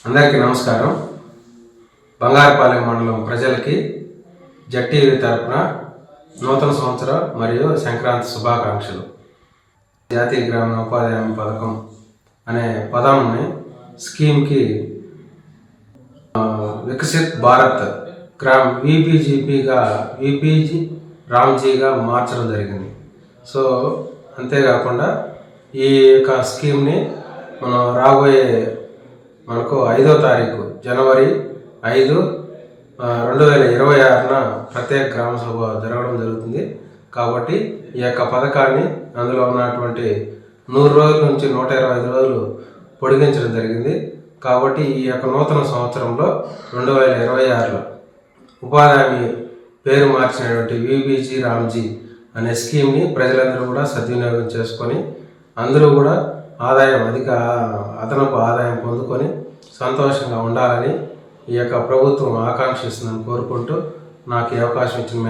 అందరికీ నమస్కారం. బంగారపాలెం మండలం ప్రజలకి జట్టీవీ తరపున నూతన సంవత్సర మరియు సంక్రాంతి శుభాకాంక్షలు. జాతీయ గ్రామీణ ఉపాధి హామీ పథకం అనే పదంని స్కీమ్కి వికసిత్ భారత్ గ్రామ్ విపిజి రామ్జీగా మార్చడం జరిగింది. సో అంతేకాకుండా ఈ యొక్క స్కీమ్ని మనం రాబోయే మనకు 5వ తారీఖు జనవరి 5, 2026 ప్రత్యేక గ్రామ సభ జరగడం జరుగుతుంది. కాబట్టి ఈ యొక్క పథకాన్ని అందులో ఉన్నటువంటి 100 రోజుల నుంచి 125 రోజులు పొడిగించడం జరిగింది. కాబట్టి ఈ యొక్క నూతన సంవత్సరంలో 2026లో ఉపాధి హామీ పేరు మార్చినటువంటి విబిజి రామ్జీ అనే స్కీమ్ని ప్రజలందరూ కూడా సద్వినియోగం చేసుకొని అందరూ కూడా అదనపు ఆదాయం పొందుకొని సంతోషంగా ఉండాలని ఈ యొక్క ప్రభుత్వం ఆకాంక్షిస్తుందని కోరుకుంటూ నాకు ఈ అవకాశం ఇచ్చిన